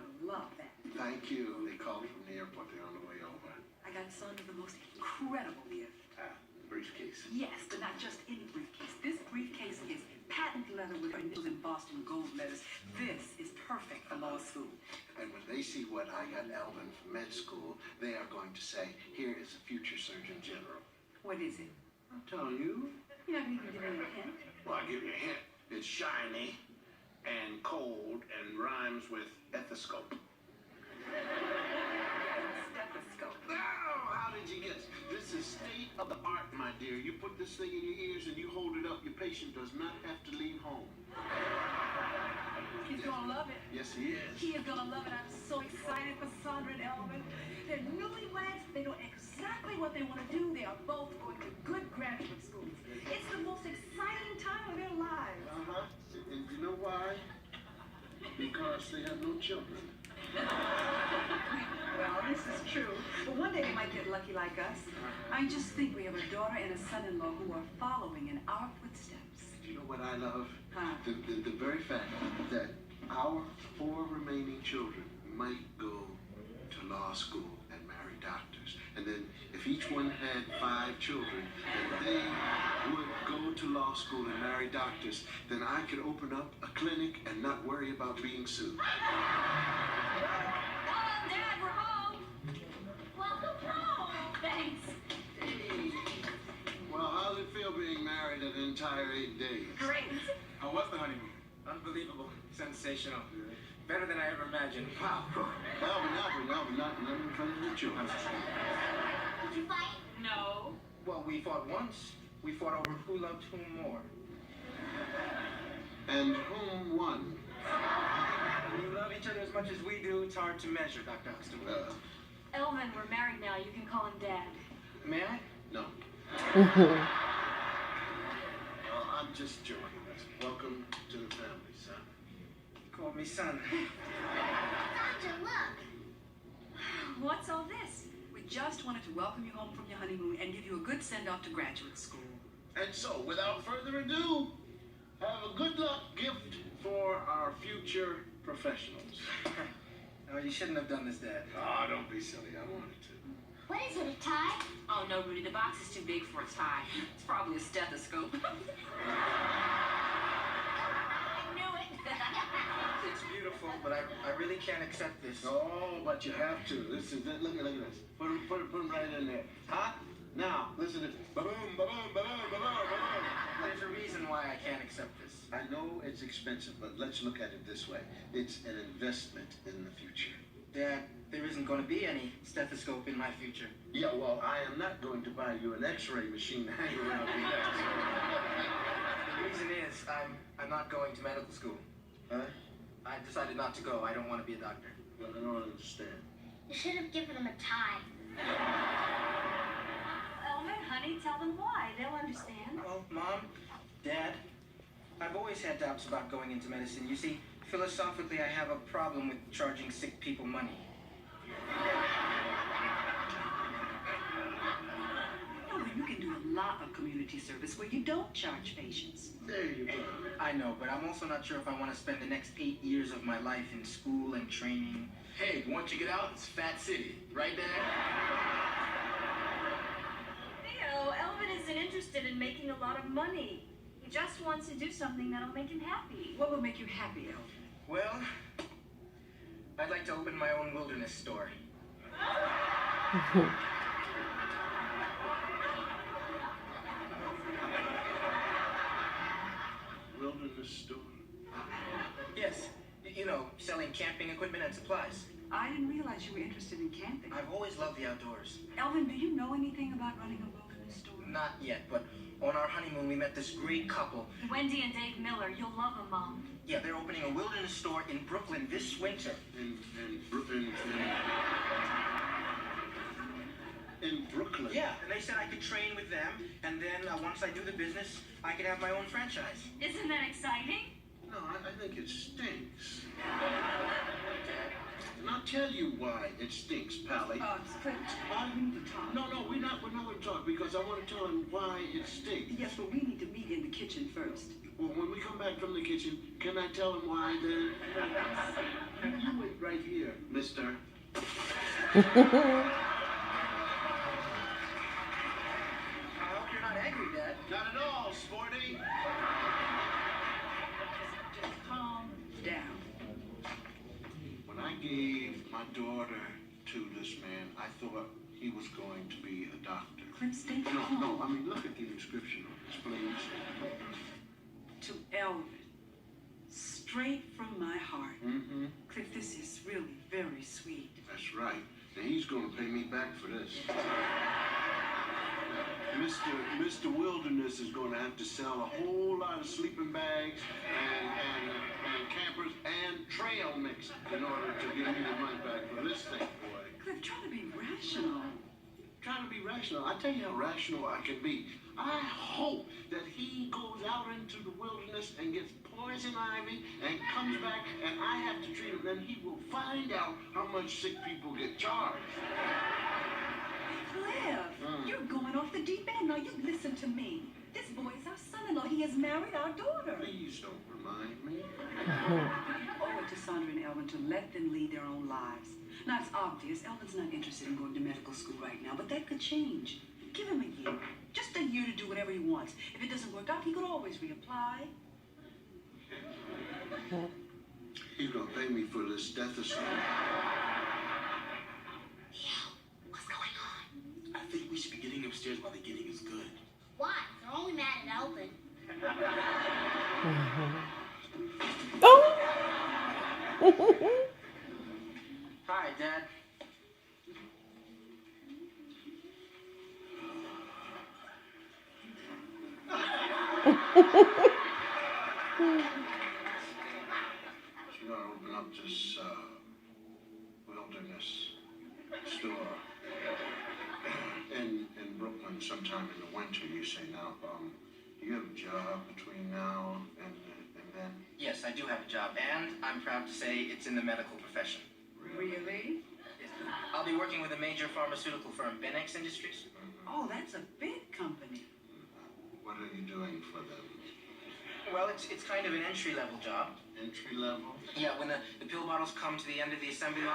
gonna love that. Thank you. They called from the airport. They're on the way over. I got Sondra the most incredible gift. Briefcase. Yes, but not just any briefcase. This briefcase is patent leather with initials in Boston gold letters. This is perfect for law school. And when they see what I got Elvin from med school, they are going to say, here is a future Surgeon General. What is it? I'm telling you. You're not even giving me a hint. Well, I'll give you a hint. It's shiny and cold and rhymes with ethoscope. Stethoscope. Oh, how did you guess? This is state of the art, my dear. You put this thing in your ears and you hold it up. Your patient does not have to leave home. He's gonna love it. Yes, he is. He is gonna love it. I'm so excited for Sondra and Elvin. They're newlyweds. They know exactly what they want to do. They are both going to good graduate schools. It's the most exciting time of their lives. And you know why? Because they have no children. Well, this is true. But one day they might get lucky like us. I just think we have a daughter and a son-in-law who are following in our footsteps. You know what I love? Huh? The very fact that our 4 remaining children might go to law school and marry doctors. And then if each one had 5 children and they would go to law school and marry doctors, then I could open up a clinic and not worry about being sued. Dad, we're home. Welcome home. Thanks. Hey. Well, how does it feel being married an entire 8 days? Great. How was the honeymoon? Unbelievable. Sensational. Better than I ever imagined. Wow. Elvin, not in front of the children. Did you fight? No. Well, we fought once. We fought over who loved whom more. And whom won? When you love each other as much as we do, it's hard to measure, Dr. Huxtables. Elvin, we're married now. You can call him Dad. May I? No. I'm just joking. Welcome to the family, son. Call me son. Sandra, look. What's all this? We just wanted to welcome you home from your honeymoon and give you a good send-off to graduate school. And so, without further ado, have a good luck gift for our future professionals. No, you shouldn't have done this, Dad. Oh, don't be silly. I wanted to. What is it, a tie? Oh, no, Rudy, the box is too big for a tie. It's probably a stethoscope. I knew it. It's beautiful, but I really can't accept this. Oh, but you have to. This is it. Look at this. Put them right in there. Hot? Now, listen to this. Ba-boom, ba-boom, ba-boom, ba-boom, ba-boom. There's a reason why I can't accept this. I know it's expensive, but let's look at it this way. It's an investment in the future. Dad, there isn't going to be any stethoscope in my future. Yeah, well, I am not going to buy you an x-ray machine to hang around your house. The reason is I'm not going to medical school. Huh? I decided not to go. I don't want to be a doctor. Well, I don't understand. You should have given him a tie. Elvin, honey, tell them why. They'll understand. Well, Mom, Dad, I've always had doubts about going into medicine. You see, philosophically, I have a problem with charging sick people money. Oh, you can do a lot of community service where you don't charge patients. There you go. I know, but I'm also not sure if I want to spend the next 8 years of my life in school and training. Hey, once you get out, it's Fat City. Right, Dad? Theo, Elvin isn't interested in making a lot of money. He just wants to do something that'll make him happy. What will make you happy, Elvin? Well, I'd like to open my own wilderness store. Wilderness store? Yes, you know, selling camping equipment and supplies. I didn't realize you were interested in camping. I've always loved the outdoors. Elvin, do you know anything about running a wilderness store? Not yet, but on our honeymoon we met this great couple. Wendy and Dave Miller, you'll love them, Mom. Yeah, they're opening a wilderness store in Brooklyn this winter. In Brooklyn? Yeah, and they said I could train with them, and then once I do the business, I could have my own franchise. Isn't that exciting? No, I think it stinks. And I'll tell you why it stinks, Pally. But we need to talk. No, we're not going to talk because I want to tell him why it stinks. Yes, but we need to meet in the kitchen first. Well, when we come back from the kitchen, can I tell him why then? You wait right right here, mister. I hope you're not angry, Dad. Not at all, sporty. Just calm down. When I gave my daughter to this man, I thought he was going to be a doctor. Cliff, stay No, calm. no, I mean, look at the inscription on this, please. To Elvin. Straight from my heart. Mm-hmm. Cliff, this is really very sweet. That's right. And he's going to pay me back for this. Mr. Wilderness is going to have to sell a whole lot of sleeping bags and campers and trail mix in order to give me the money back for this thing, boy. Cliff, try to be rational. Trying to be rational. I tell you how rational I can be. I hope that he goes out into the wilderness and gets poison ivy and comes back and I have to treat him. Then he will find out how much sick people get charged. Cliff, you're going off the deep end. Now, you listen to me. This boy is our son-in-law. He has married our daughter. Please don't remind me. Owe it to Sondra and Elvin to let them lead their own lives. Now, it's obvious Elvin's not interested in going to medical school right now, but that could change. Give him a year. Just a year to do whatever he wants. If it doesn't work out, he could always reapply. He's going to pay me for this stethoscope. What's going on? I think we should be getting upstairs while the getting is good. Why? They're only mad at Elvin. Hi, Dad. She's going to open up this wilderness store in Brooklyn sometime in the winter, you say. Now, do you have a job between now and then? Yes, I do have a job, and I'm proud to say it's in the medical profession. Really? I'll be working with a major pharmaceutical firm, Benex Industries. Oh, that's a big company. What are you doing for them? Well, it's kind of an entry-level job. Entry level? Yeah, when the pill bottles come to the end of the assembly line,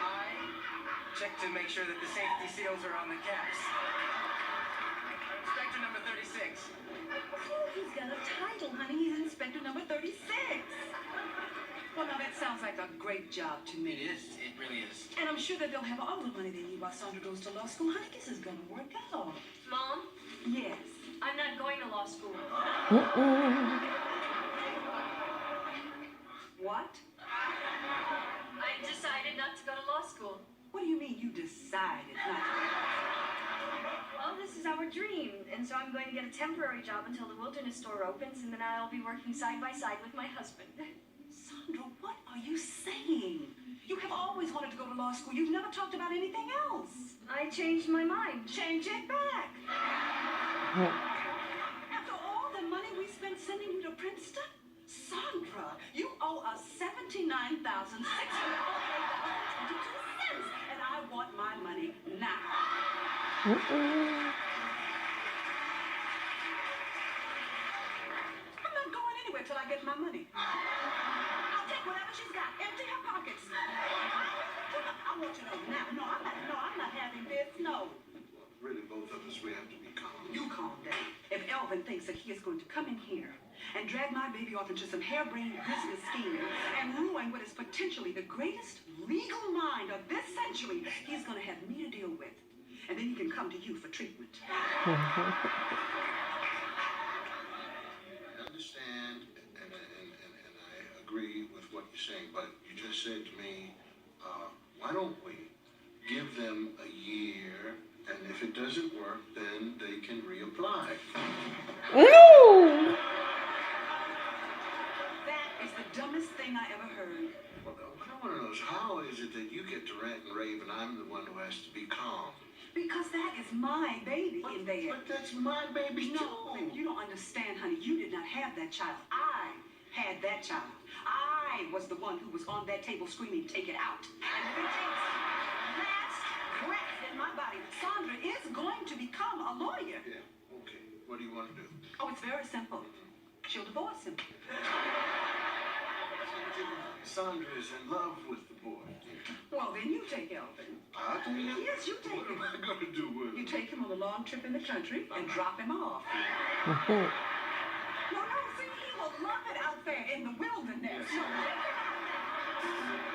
I check to make sure that the safety seals are on the caps. Inspector number 36. Oh, he's got a title, honey. He's Inspector number 36. Well, now that sounds like a great job to me. It is. It really is. And I'm sure that they'll have all the money they need while Sondra goes to law school. Honey, this is going to work out. Mom, Yes. I'm not going to law school. What? I decided not to go to law school. What do you mean you decided not to? Well, this is our dream, and so I'm going to get a temporary job until the wilderness store opens, and then I'll be working side by side with my husband. Sondra, what are you saying? You have always wanted to go to law school. You've never talked about anything else. I changed my mind. Change it back. After all the money we spent sending you to Princeton, Sondra, you owe us $79,648.22, and I want my money now. I'm not going anywhere till I get my money. I'll take whatever she's got. Empty her pockets. I want you to know now. No, I'm not having this. No. Really, both of us, we have to be calm. You calm down. If Elvin thinks that he is going to come in here and drag my baby off into some harebrained business scheme and ruin what is potentially the greatest legal mind of this century, he's going to have me to deal with. And then he can come to you for treatment. I understand and I agree with what you're saying, but you just said to me, why don't we give them a year, and if it doesn't work, then they can reapply. That is the dumbest thing I ever heard. Well, what I want to know is how is it that you get to rant and rave and I'm the one who has to be calm? Because that is my baby in there. But that's my baby No, too. you don't understand, honey. You did not have that child. I had that child. I was the one who was on that table screaming, "Take it out." And if it takes last breath in my body, Sondra is going to become a lawyer. Yeah, okay. What do you want to do? Oh, it's very simple. She'll divorce him. So what you gonna do? Sondra is in love with the boy. Well, then you take Elvin. I do? Yes, you take What him. am I going to do with You him? take him on a long trip in the country and drop him off. Mhm. No, see, he will love it out there in the wilderness. Yes.